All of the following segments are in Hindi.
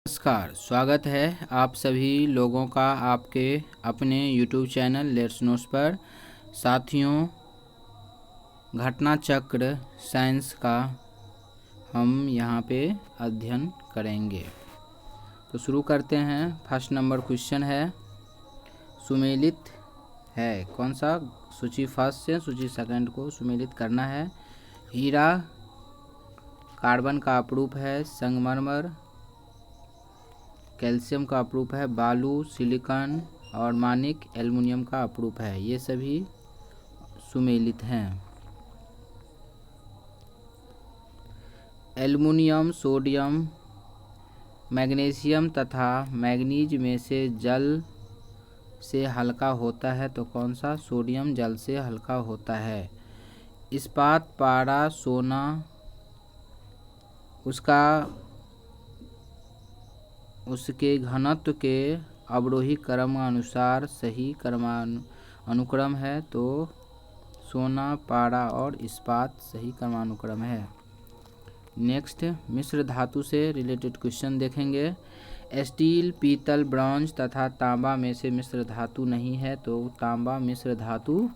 नमस्कार, स्वागत है आप सभी लोगों का आपके अपने YouTube चैनल लेट्स नोट्स पर। साथियों, घटना चक्र साइंस का हम यहाँ पे अध्ययन करेंगे। तो शुरू करते हैं। फर्स्ट नंबर क्वेश्चन है, सुमेलित है कौन सा? सूची फर्स्ट से सूची सेकंड को सुमेलित करना है। हीरा कार्बन का अपरूप है, संगमरमर कैल्शियम का अपरूप है, बालू सिलिकॉन और मानिक एल्युमिनियम का अपरूप है। ये सभी सुमेलित हैं। एल्युमिनियम, सोडियम, मैग्नीशियम तथा मैंगनीज में से जल से हल्का होता है तो कौन सा? सोडियम जल से हल्का होता है। इस्पात, पारा, सोना उसके घनत्व के अवरोही क्रमानुसार सही अनुक्रम है तो सोना, पारा और इस्पात सही क्रमानुक्रम है। नेक्स्ट, मिश्र धातु से रिलेटेड क्वेश्चन देखेंगे। स्टील, पीतल, ब्रॉन्ज तथा तांबा में से मिश्र धातु नहीं है तो तांबा मिश्र धातु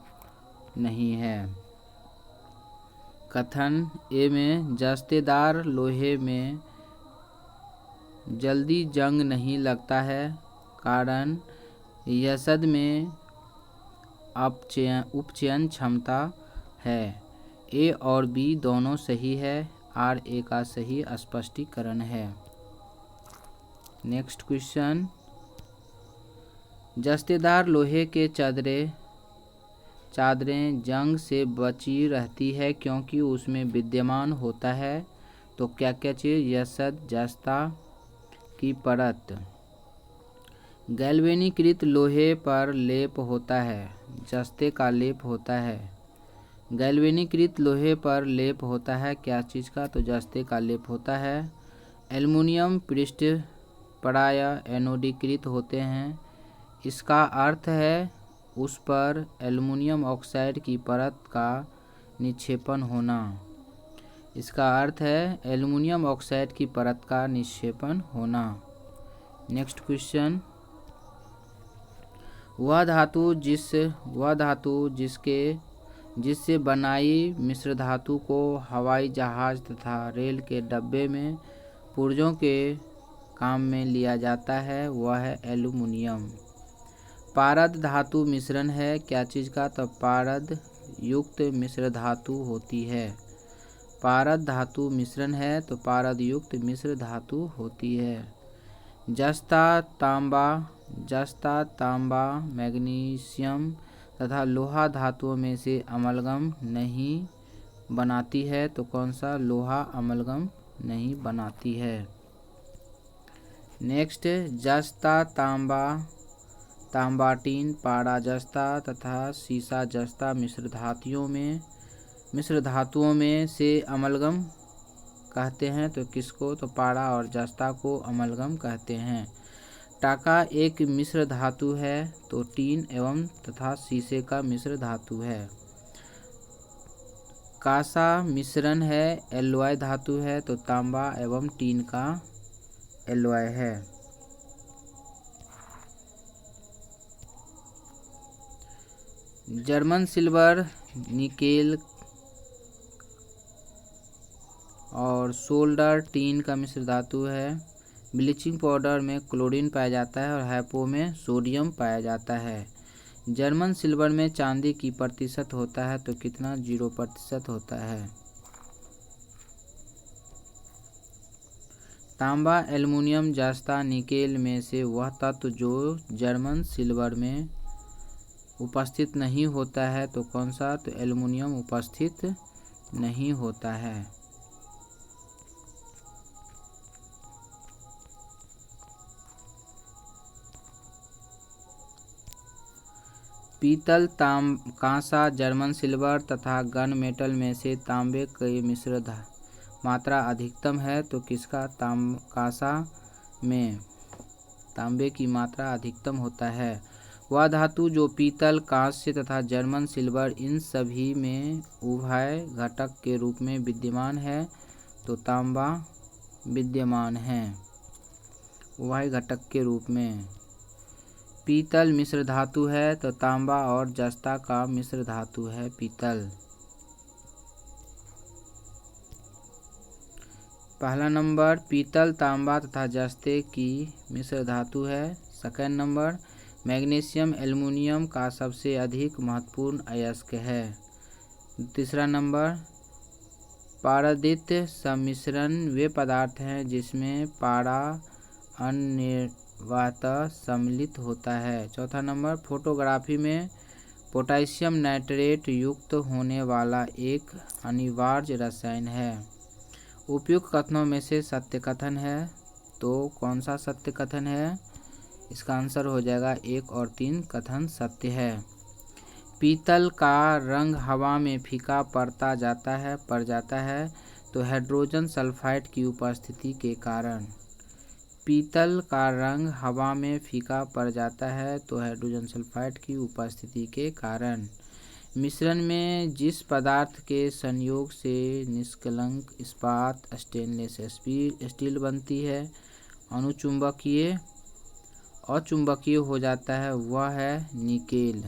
नहीं है। कथन ए में, जस्तेदार लोहे में जल्दी जंग नहीं लगता है, कारण यसद में उपचयन क्षमता है। ए और बी दोनों सही है, आर ए का सही स्पष्टीकरण है। नेक्स्ट क्वेश्चन, जस्तेदार लोहे के चादरें जंग से बची रहती है क्योंकि उसमें विद्यमान होता है तो क्या क्या चीज़? यसद, जस्ता की परत। गैल्वेनीकृत लोहे पर लेप होता है, जस्ते का लेप होता है। गैल्वेनीकृत लोहे पर लेप होता है क्या चीज़ का? तो जस्ते का लेप होता है। एल्युमिनियम पृष्ठ प्राय एनोडीकृत होते हैं, इसका अर्थ है उस पर एल्युमिनियम ऑक्साइड की परत का निक्षेपण होना। इसका अर्थ है एल्युमिनियम ऑक्साइड की परत का निक्षेपण होना। नेक्स्ट क्वेश्चन, वह धातु जिससे बनाई मिश्र धातु को हवाई जहाज तथा रेल के डिब्बे में पुर्जों के काम में लिया जाता है वह है एल्युमिनियम। पारद धातु मिश्रण है क्या चीज़ का? तो पारद युक्त मिश्र धातु होती है। पारद धातु मिश्रण है तो पारद युक्त मिश्र धातु होती है। जस्ता, तांबा, मैग्नीशियम तथा लोहा धातुओं में से अमलगम नहीं बनाती है तो कौन सा? लोहा अमलगम नहीं बनाती है। नेक्स्ट, जस्ता, तांबाटीन, पारा जस्ता तथा सीसा जस्ता मिश्र धातुओं में से अमलगम कहते हैं तो किसको? तो पारा और जस्ता को अमलगम कहते हैं। टाका एक मिश्र धातु है तो टीन एवं तथा शीशे का मिश्र धातु है। कांसा मिश्रण है, एलॉय धातु है तो तांबा एवं टीन का एलॉय है। जर्मन सिल्वर, निकेल और सोल्डर टीन का मिश्र धातु है। ब्लीचिंग पाउडर में क्लोरीन पाया जाता है और हैपो में सोडियम पाया जाता है। जर्मन सिल्वर में चांदी की प्रतिशत होता है तो कितना? 0% होता है। तांबा, एल्युमिनियम, जस्ता, निकेल में से वह तत्व जो जर्मन सिल्वर में उपस्थित नहीं होता है तो कौन सा? तो एल्युमिनियम उपस्थित नहीं होता है। पीतल, कांसा, जर्मन सिल्वर तथा गन मेटल में से तांबे की मिश्र मात्रा अधिकतम है तो किसका? कांसा में तांबे की मात्रा अधिकतम होता है। वह धातु जो पीतल, कांस्य तथा जर्मन सिल्वर इन सभी में उभय घटक के रूप में विद्यमान है तो तांबा विद्यमान है। वायु घटक के रूप में। पीतल मिश्र धातु है तो तांबा और जस्ता का मिश्र धातु है पीतल। पहला नंबर पीतल तांबा तथा जस्ते की मिश्र धातु है। सेकंड नंबर मैग्नीशियम एल्युमिनियम का सबसे अधिक महत्वपूर्ण अयस्क है। तीसरा नंबर पारदित सम्मिश्रण वे पदार्थ हैं जिसमें पारा अनिवार्यतः सम्मिलित होता है। चौथा नंबर फोटोग्राफी में पोटेशियम नाइट्रेट युक्त होने वाला एक अनिवार्य रसायन है। उपयुक्त कथनों में से सत्य कथन है तो कौन सा सत्य कथन है? इसका आंसर हो जाएगा 1 और 3 कथन सत्य है। पीतल का रंग हवा में फीका पड़ जाता है तो हाइड्रोजन सल्फाइड की उपस्थिति के कारण। पीतल का रंग हवा में फीका पड़ जाता है तो हाइड्रोजन सल्फाइड की उपस्थिति के कारण। मिश्रण में जिस पदार्थ के संयोग से निष्कलंक इस्पात स्टेनलेस स्टील बनती है अचुंबकीय हो जाता है वह है निकेल।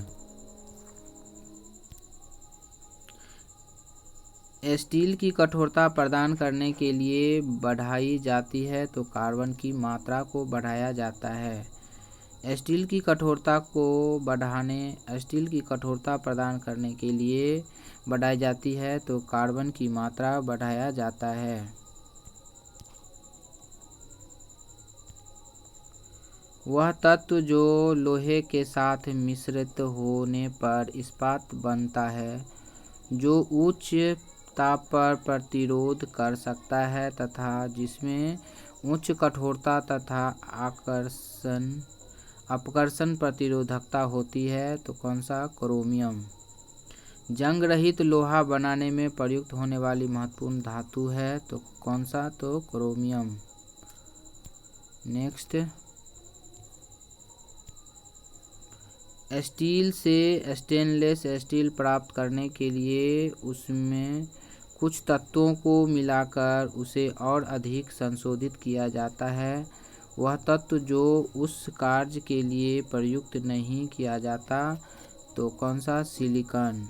स्टील की कठोरता प्रदान करने के लिए बढ़ाई जाती है तो कार्बन की मात्रा को बढ़ाया जाता है। स्टील की कठोरता प्रदान करने के लिए बढ़ाई जाती है तो कार्बन की मात्रा बढ़ाया जाता है। वह तत्व जो लोहे के साथ मिश्रित होने पर इस्पात बनता है जो उच्च ताप पर प्रतिरोध कर सकता है तथा जिसमें उच्च कठोरता तथा अपकर्षण प्रतिरोधकता होती है तो कौन सा? क्रोमियम। जंग रहित लोहा बनाने में प्रयुक्त होने वाली महत्वपूर्ण धातु है तो कौन सा? तो क्रोमियम। नेक्स्ट, स्टील से स्टेनलेस स्टील प्राप्त करने के लिए उसमें कुछ तत्वों को मिलाकर उसे और अधिक संशोधित किया जाता है। वह तत्व जो उस कार्य के लिए प्रयुक्त नहीं किया जाता तो कौन सा? सिलिकॉन।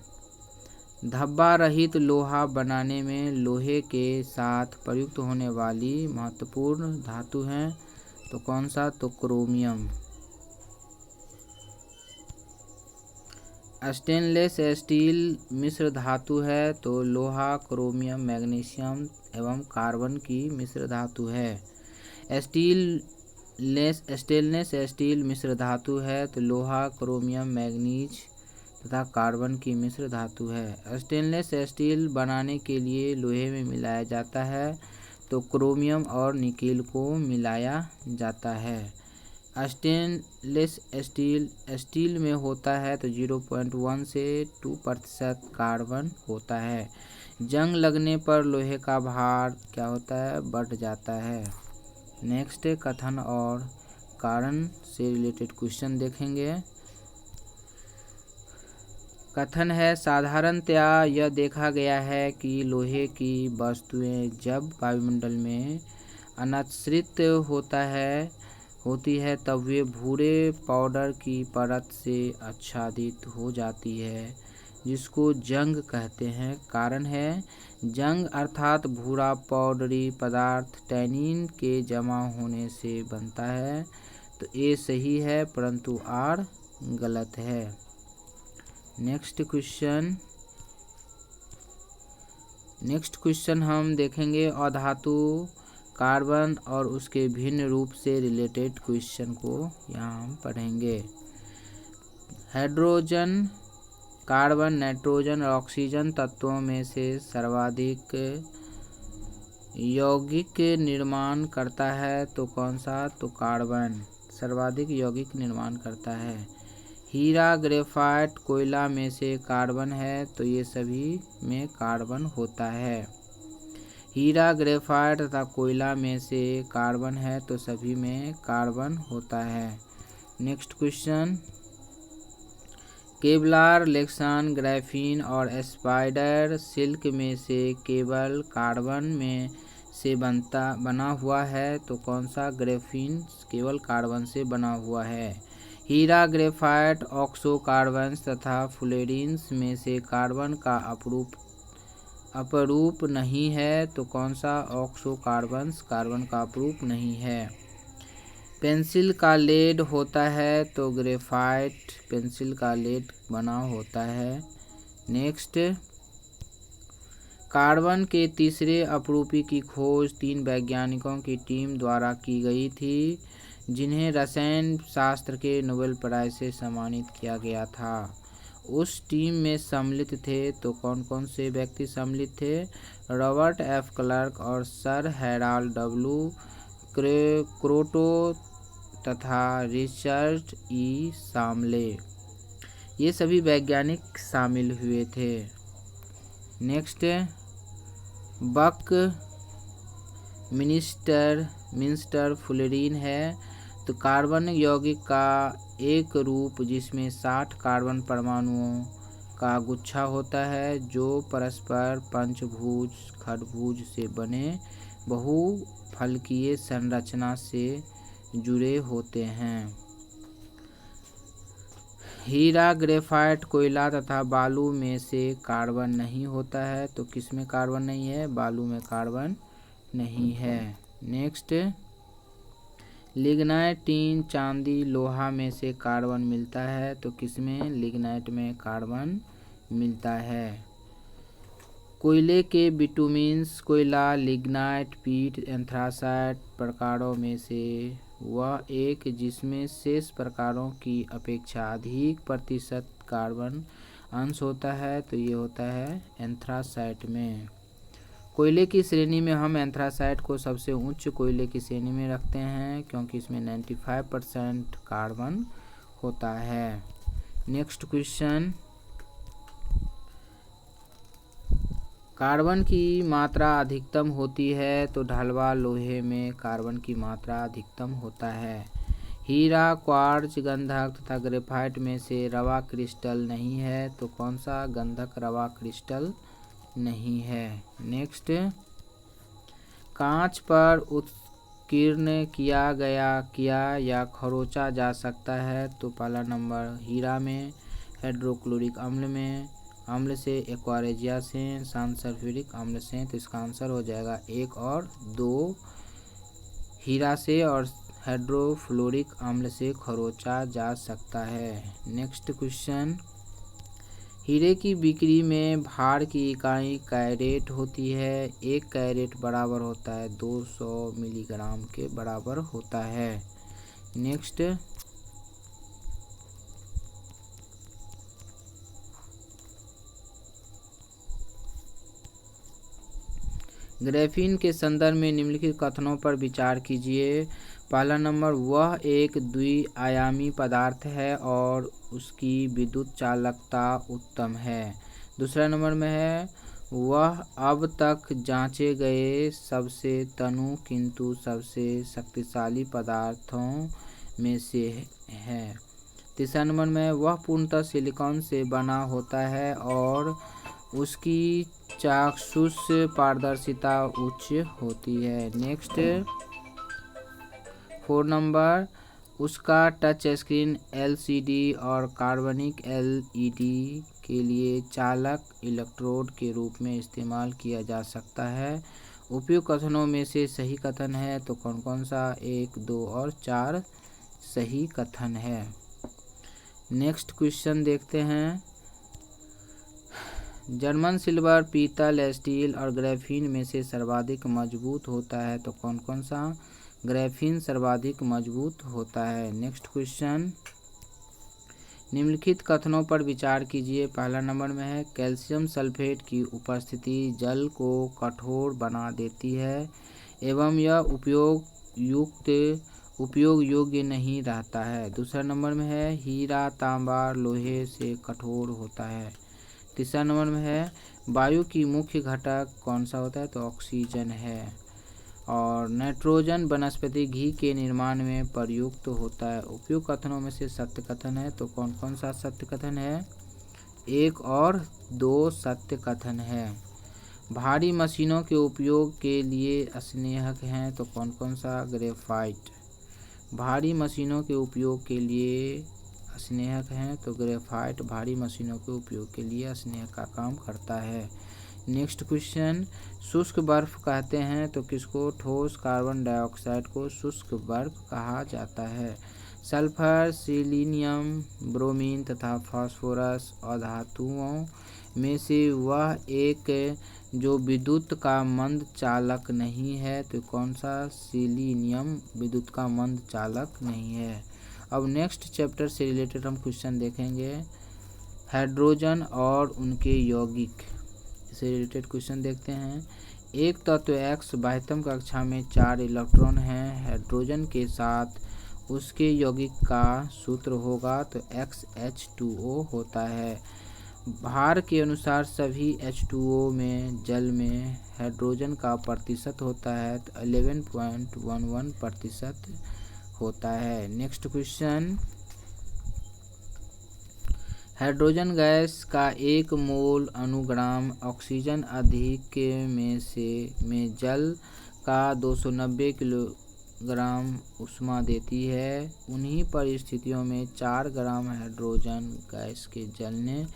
धब्बा रहित लोहा बनाने में लोहे के साथ प्रयुक्त होने वाली महत्वपूर्ण धातु है तो कौन सा? तो क्रोमियम। स्टेनलेस स्टील मिश्र धातु है तो लोहा क्रोमियम मैग्नीशियम एवं कार्बन की मिश्र धातु है। स्टेनलेस स्टील मिश्र धातु है तो लोहा क्रोमियम मैग्नीज तथा कार्बन की मिश्र धातु है। स्टेनलेस स्टील बनाने के लिए लोहे में मिलाया जाता है तो क्रोमियम और निकेल को मिलाया जाता है। स्टेनलेस स्टील में होता है तो 0.1 से 2% कार्बन होता है। जंग लगने पर लोहे का भार क्या होता है? बढ़ जाता है। नेक्स्ट, कथन और कारण से रिलेटेड क्वेश्चन देखेंगे। कथन है साधारणतया यह देखा गया है कि लोहे की वस्तुएं जब वायुमंडल में अनाच्छादित होती है तब वे भूरे पाउडर की परत से आच्छादित हो जाती है जिसको जंग कहते हैं। कारण है जंग अर्थात भूरा पाउडरी पदार्थ टैनिन के जमा होने से बनता है तो ए सही है परंतु आर गलत है। नेक्स्ट क्वेश्चन हम देखेंगे अधातु कार्बन और उसके भिन्न रूप से रिलेटेड क्वेश्चन को यहाँ हम पढ़ेंगे। हाइड्रोजन, कार्बन, नाइट्रोजन और ऑक्सीजन तत्वों में से सर्वाधिक यौगिक निर्माण करता है तो कौन सा? तो कार्बन सर्वाधिक यौगिक निर्माण करता है। हीरा, ग्रेफाइट, कोयला में से कार्बन है तो ये सभी में कार्बन होता है। हीरा, ग्रेफाइट तथा कोयला में से कार्बन है तो सभी में कार्बन होता है। नेक्स्ट क्वेश्चन, केवलार, लेक्सान, ग्राफीन और स्पाइडर सिल्क में से केवल कार्बन में से बना हुआ है तो कौन सा? ग्रेफीन केवल कार्बन से बना हुआ है। हीरा, ग्रेफाइट, ऑक्सो कार्बन्स तथा फ्लोरीन्स में से कार्बन का अपरूप नहीं है तो कौन सा? ऑक्सो कार्बन्स कार्बन का अपरूप नहीं है। पेंसिल का लेड होता है तो ग्रेफाइट पेंसिल का लेड बना होता है। नेक्स्ट, कार्बन के तीसरे अपरूपी की खोज 3 वैज्ञानिकों की टीम द्वारा की गई थी जिन्हें रसायन शास्त्र के नोबेल प्राइज से सम्मानित किया गया था। उस टीम में सम्मिलित थे तो कौन कौन से व्यक्ति सम्मिलित थे? रॉबर्ट एफ क्लार्क और सर हैराल्ड डब्ल्यू क्रोटो तथा रिचर्ड ई शामले, ये सभी वैज्ञानिक शामिल हुए थे। नेक्स्ट, बक मिनिस्टर फ्लोरीन है तो कार्बन यौगिक का एक रूप जिसमें 60 कार्बन परमाणुओं का गुच्छा होता है जो परस्पर पंचभुज खडभुज से बने बहुफलकीय संरचना से जुड़े होते हैं। हीरा, ग्रेफाइट, कोयला तथा बालू में से कार्बन नहीं होता है तो किस में कार्बन नहीं है? बालू में कार्बन नहीं है। नेक्स्ट, लिग्नाइट, टीन, चांदी, लोहा में से कार्बन मिलता है तो किसमें? लिग्नाइट में कार्बन मिलता है। कोयले के बिटुमिन्स, कोयला, लिग्नाइट, पीट, एंथ्रासाइट प्रकारों में से वह एक जिसमें शेष प्रकारों की अपेक्षा अधिक प्रतिशत कार्बन अंश होता है तो ये होता है एंथ्रासाइट में। कोयले की श्रेणी में हम एंथ्रासाइट को सबसे उच्च कोयले की श्रेणी में रखते हैं क्योंकि इसमें 95% कार्बन होता है। नेक्स्ट क्वेश्चन, कार्बन की मात्रा अधिकतम होती है तो ढलवा लोहे में कार्बन की मात्रा अधिकतम होता है। हीरा, क्वार्ट्ज, गंधक तथा ग्रेफाइट में से रवा क्रिस्टल नहीं है तो कौन सा? गंधक रवा क्रिस्टल नहीं है। नेक्स्ट, कांच पर उत्कीर्ण किया या खरोचा जा सकता है तो पहला नंबर हीरा में, हाइड्रोक्लोरिक अम्ल से, एक्वारेजिया से, सांसल्फ्यूरिक अम्ल से, तो इसका आंसर हो जाएगा 1 और 2 हीरा से और हाइड्रोफ्लोरिक अम्ल से खरोचा जा सकता है। नेक्स्ट क्वेश्चन, हीरे की बिक्री में भार की इकाई कैरेट होती है। 1 कैरेट बराबर होता है 200 मिलीग्राम के बराबर होता है। नेक्स्ट, ग्रेफीन के संदर्भ में निम्नलिखित कथनों पर विचार कीजिए। पहला नंबर, वह एक द्विआयामी पदार्थ है और उसकी विद्युत चालकता उत्तम है। दूसरा नंबर में है, वह अब तक जांचे गए सबसे तनु किंतु सबसे शक्तिशाली पदार्थों में से है। तीसरा नंबर में, वह पूर्णतः सिलिकॉन से बना होता है और उसकी चाक्षुष पारदर्शिता उच्च होती है। नेक्स्ट 4 नंबर, उसका टच स्क्रीन LCD और कार्बनिक LED के लिए चालक इलेक्ट्रोड के रूप में इस्तेमाल किया जा सकता है। उपयुक्त कथनों में से सही कथन है तो कौन कौन सा? 1, 2 और 4 सही कथन है। नेक्स्ट क्वेश्चन देखते हैं, जर्मन सिल्वर, पीतल, स्टील और ग्रेफीन में से सर्वाधिक मजबूत होता है तो कौन कौन सा? ग्रेफीन सर्वाधिक मजबूत होता है। नेक्स्ट क्वेश्चन, निम्नलिखित कथनों पर विचार कीजिए। पहला नंबर में है, कैल्शियम सल्फेट की उपस्थिति जल को कठोर बना देती है एवं यह उपयोग योग्य नहीं रहता है। दूसरा नंबर में है, हीरा तांबा लोहे से कठोर होता है। तीसरा नंबर में है, वायु की मुख्य घटक कौन सा होता है? तो ऑक्सीजन है। और नाइट्रोजन वनस्पति घी के निर्माण में प्रयुक्त होता है। उपयुक्त कथनों में से सत्य कथन है तो कौन कौन सा सत्य कथन है? 1 और 2 सत्य कथन है। भारी मशीनों के उपयोग के लिए स्नेहक हैं तो कौन कौन सा? ग्रेफाइट। भारी मशीनों के उपयोग के लिए स्नेहक हैं तो ग्रेफाइट भारी मशीनों के उपयोग के लिए स्नेहक का काम करता है। नेक्स्ट क्वेश्चन, शुष्क बर्फ कहते हैं तो किसको? ठोस कार्बन डाइऑक्साइड को शुष्क बर्फ कहा जाता है। सल्फर, सिलीनियम, ब्रोमीन तथा फास्फोरस अधातुओं में से वह एक जो विद्युत का मंद चालक नहीं है तो कौन सा? सिलीनियम विद्युत का मंद चालक नहीं है। अब नेक्स्ट चैप्टर से रिलेटेड हम क्वेश्चन देखेंगे, हाइड्रोजन और उनके यौगिक से रिलेटेड क्वेश्चन देखते हैं। एक तत्व X बाह्यतम कक्षा में 4 इलेक्ट्रॉन हैं। हाइड्रोजन के साथ उसके यौगिक का सूत्र होगा तो XH2O होता है। भार के अनुसार सभी H2O में जल में हाइड्रोजन का प्रतिशत होता है तो 11.11% होता है। नेक्स्ट क्वेश्चन, हाइड्रोजन गैस का 1 मोल अनुग्राम ऑक्सीजन अधिक में जल का 290 किलोग्राम ऊष्मा देती है। उन्हीं परिस्थितियों में 4 ग्राम हाइड्रोजन गैस के जलने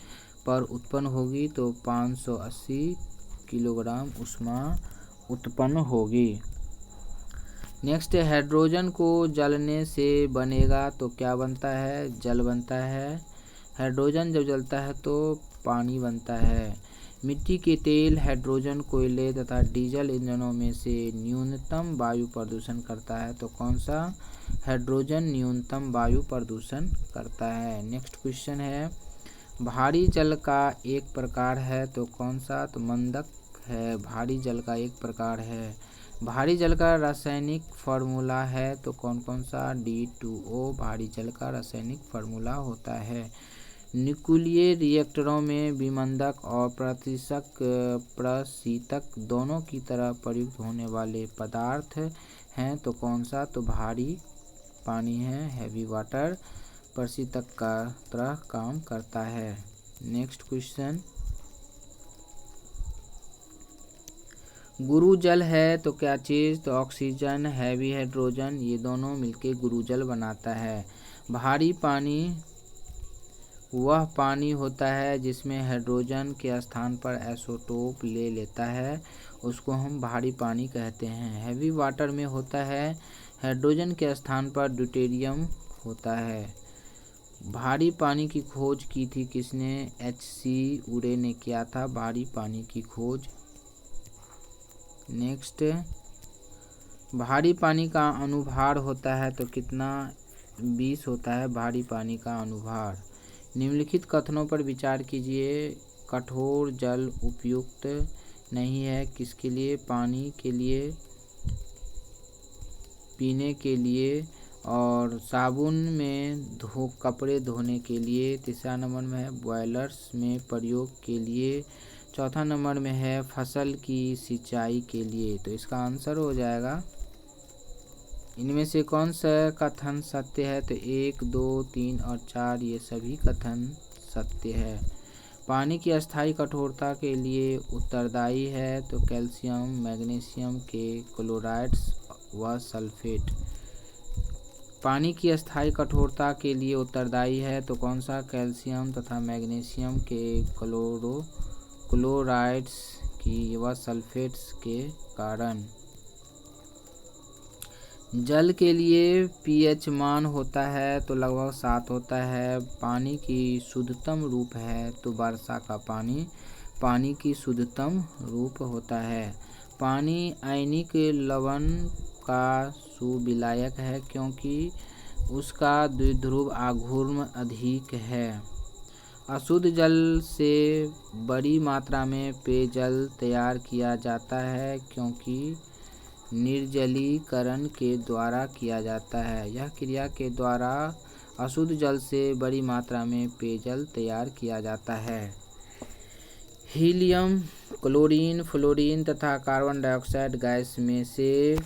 पर उत्पन्न होगी तो 580 किलोग्राम ऊष्मा उत्पन्न होगी। नेक्स्ट, हाइड्रोजन को जलने से बनेगा तो क्या बनता है? जल बनता है। हाइड्रोजन जब जलता है तो पानी बनता है। मिट्टी के तेल, हाइड्रोजन, कोयले तथा डीजल इंजनों में से न्यूनतम वायु प्रदूषण करता है तो कौन सा? हाइड्रोजन न्यूनतम वायु प्रदूषण करता है। नेक्स्ट क्वेश्चन है, भारी जल का एक प्रकार है तो कौन सा? तो मंदक है। भारी जल का एक प्रकार है। भारी जल का रासायनिक फार्मूला है तो कौन कौन सा? D2O भारी जल का रासायनिक फार्मूला होता है। न्यूक्लियर रिएक्टरों में विमंदक और प्रशीतक दोनों की तरह प्रयुक्त होने वाले पदार्थ हैं तो कौन सा? तो भारी पानी है, हैवी वाटर, प्रशीतक का तरह काम करता है। नेक्स्ट क्वेश्चन, गुरु जल है तो क्या चीज़? तो ऑक्सीजन, हैवी हाइड्रोजन, ये दोनों मिलके गुरु जल बनाता है। भारी पानी वह पानी होता है जिसमें हाइड्रोजन के स्थान पर आइसोटोप ले लेता है, उसको हम भारी पानी कहते हैं। हैवी वाटर में होता है हाइड्रोजन के स्थान पर ड्यूटेरियम होता है। भारी पानी की खोज की थी किसने? H.C. उरे ने किया था भारी पानी की खोज। नेक्स्ट, भारी पानी का अनुभार होता है तो कितना? 20 होता है भारी पानी का अनुभार। निम्नलिखित कथनों पर विचार कीजिए। कठोर जल उपयुक्त नहीं है किसके लिए? पानी के लिए, पीने के लिए और साबुन में कपड़े धोने के लिए। तीसरा नंबर में है बॉयलर्स में प्रयोग के लिए। चौथा नंबर में है फसल की सिंचाई के लिए। तो इसका आंसर हो जाएगा, इनमें से कौन सा कथन सत्य है? तो 1, 2, 3 और 4 ये सभी कथन सत्य है। पानी की अस्थायी कठोरता के लिए उत्तरदायी है तो कैल्शियम, मैग्नीशियम के क्लोराइड्स व सल्फेट। पानी की अस्थायी कठोरता के लिए उत्तरदायी है तो कौन सा? कैल्शियम तथा मैग्नीशियम के क्लोराइड्स की व सल्फेट्स के कारण। जल के लिए pH मान होता है तो लगभग 7 होता है। पानी की शुद्धतम रूप है तो वर्षा का पानी पानी की शुद्धतम रूप होता है। पानी आयनिक लवण का सुविलायक है क्योंकि उसका द्विध्रुव आघूर्ण अधिक है। अशुद्ध जल से बड़ी मात्रा में पेयजल तैयार किया जाता है क्योंकि निर्जलीकरण के द्वारा किया जाता है। यह क्रिया के द्वारा अशुद्ध जल से बड़ी मात्रा में पेयजल तैयार किया जाता है। हीलियम, क्लोरीन, फ्लोरीन तथा कार्बन डाइऑक्साइड गैस में से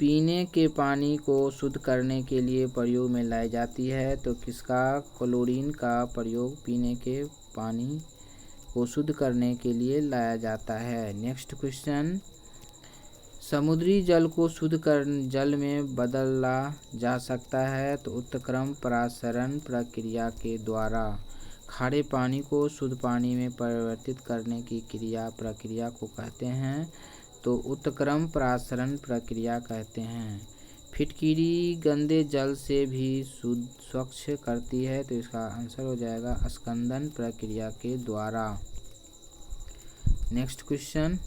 पीने के पानी को शुद्ध करने के लिए प्रयोग में लाई जाती है तो किसका? क्लोरीन का प्रयोग पीने के पानी को शुद्ध करने के लिए लाया जाता है। नेक्स्ट क्वेश्चन, समुद्री जल को शुद्ध कर जल में बदला जा सकता है तो उत्क्रम परासरण प्रक्रिया के द्वारा। खारे पानी को शुद्ध पानी में परिवर्तित करने की प्रक्रिया को कहते हैं तो उत्क्रम परासरण प्रक्रिया कहते हैं। फिटकिरी गंदे जल से भी स्वच्छ करती है तो इसका आंसर हो जाएगा अस्कंदन प्रक्रिया के द्वारा। नेक्स्ट क्वेश्चन,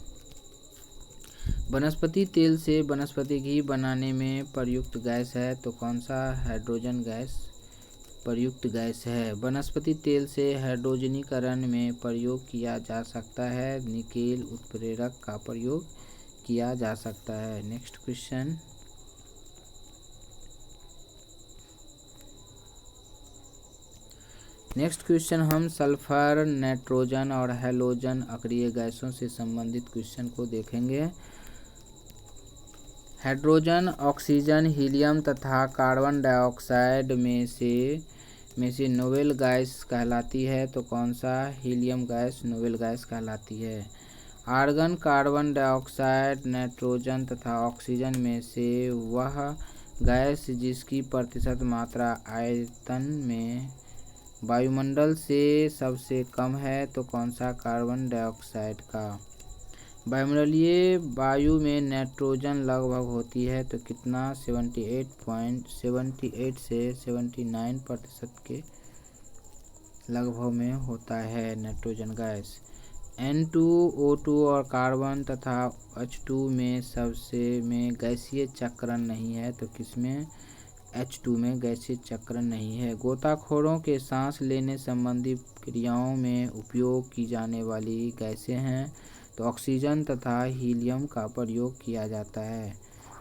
वनस्पति तेल से वनस्पति घी बनाने में प्रयुक्त गैस है तो कौन सा हाइड्रोजन गैस प्रयुक्त गैस है। वनस्पति तेल से हाइड्रोजनीकरण में प्रयोग किया जा सकता है, निकेल उत्प्रेरक का प्रयोग किया जा सकता है। नेक्स्ट क्वेश्चन, हम सल्फर, नाइट्रोजन और हैलोजन अक्रिय गैसों से संबंधित क्वेश्चन को देखेंगे। हाइड्रोजन, ऑक्सीजन, हीलियम तथा कार्बन डाइऑक्साइड में से नोबेल गैस कहलाती है तो कौन सा हीलियम गैस नोबेल गैस कहलाती है। आर्गन, कार्बन डाइऑक्साइड, नाइट्रोजन तथा ऑक्सीजन में से वह गैस जिसकी प्रतिशत मात्रा आयतन में वायुमंडल से सबसे कम है तो कौन सा कार्बन डाइऑक्साइड का। वायुमंडलीय वायु में नाइट्रोजन लगभग होती है तो कितना 78 से 79% के लगभग में होता है नाइट्रोजन गैस। N2O2 और कार्बन तथा H2 में गैसीय चक्रण नहीं है तो किसमें H2 में गैसीय चक्रण नहीं है। गोताखोरों के सांस लेने संबंधी क्रियाओं में उपयोग की जाने वाली गैसें हैं तो ऑक्सीजन तथा हीलियम का प्रयोग किया जाता है।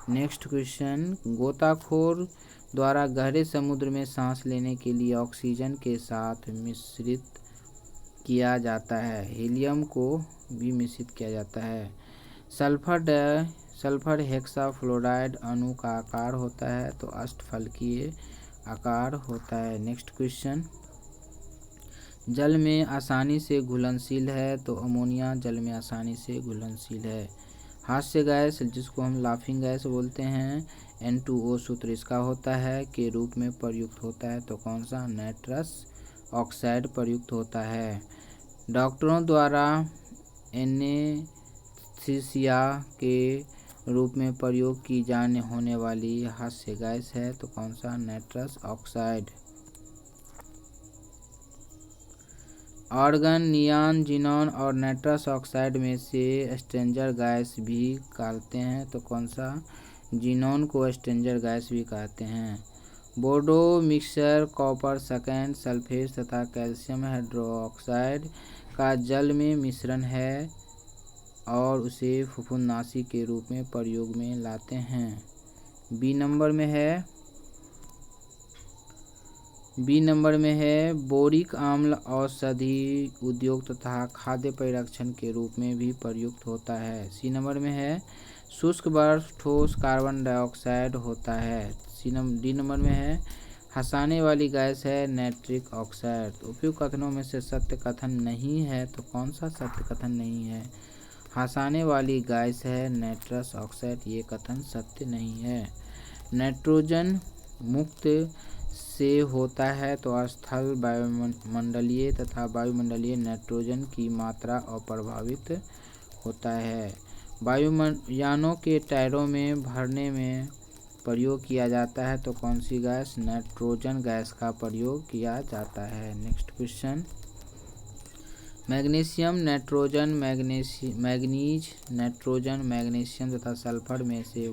नेक्स्ट क्वेश्चन, गोताखोर द्वारा गहरे समुद्र में सांस लेने के लिए ऑक्सीजन के साथ मिश्रित किया जाता है, हीलियम को भी मिश्रित किया जाता है। सल्फर हेक्साफ्लोराइड अणु का आकार होता है तो अष्टफलकीय आकार होता है। नेक्स्ट क्वेश्चन, जल में आसानी से घुलनशील है तो अमोनिया जल में आसानी से घुलनशील है। हास्य गैस जिसको हम लाफिंग गैस बोलते हैं, N2O सूत्र इसका होता है के रूप में प्रयुक्त होता है तो कौन सा नाइट्रस ऑक्साइड प्रयुक्त होता है। डॉक्टरों द्वारा एनेस्थीसिया के रूप में प्रयोग की जाने होने वाली हास्य गैस है तो कौन सा nitrous oxide. Argon, neon, xenon और नाइट्रस ऑक्साइड में से स्ट्रेंजर गैस भी कहते हैं तो कौन सा जिनॉन को स्ट्रेंजर गैस भी कहते हैं। बोर्डो मिक्सचर कॉपर सेकेंड सल्फेट तथा कैल्शियम हाइड्रोक्साइड का जल में मिश्रण है और उसे फुफुंदनाशी के रूप में प्रयोग में लाते हैं। बी नंबर में है बोरिक अम्ल औषधि उद्योग तथा खाद्य परिरक्षण के रूप में भी प्रयुक्त होता है। सी नंबर में है शुष्क बर्फ ठोस कार्बन डाइऑक्साइड होता है। डी नंबर में है हंसाने वाली गैस है नाइट्रिक ऑक्साइड। उपयुक्त कथनों में से सत्य कथन नहीं है तो कौन सा सत्य कथन नहीं है। हंसाने वाली गैस है नाइट्रस ऑक्साइड, ये कथन सत्य नहीं है। नाइट्रोजन मुक्त से होता है तो स्थल वायुमंडलीय तथा वायुमंडलीय नाइट्रोजन की मात्रा अप्रभावित होता है। वायुयानों के टायरों में भरने में प्रयोग किया जाता है तो कौन सी गैस नाइट्रोजन गैस का प्रयोग किया जाता है। Next question, magnesium, nitrogen, manganese, nitrogen, magnesium तथा सल्फर में से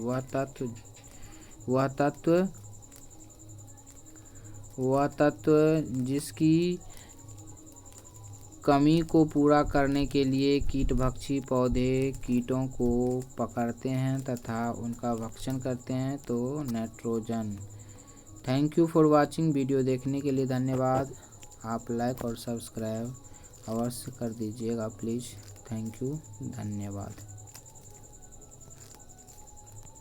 वह तत्व जिसकी कमी को पूरा करने के लिए कीटभक्षी पौधे कीटों को पकड़ते हैं तथा उनका भक्षण करते हैं तो nitrogen. Thank you for watching. Video देखने के लिए धन्यवाद। आप लाइक और सब्सक्राइब अवश्य कर दीजिएगा प्लीज़। थैंक यू, धन्यवाद।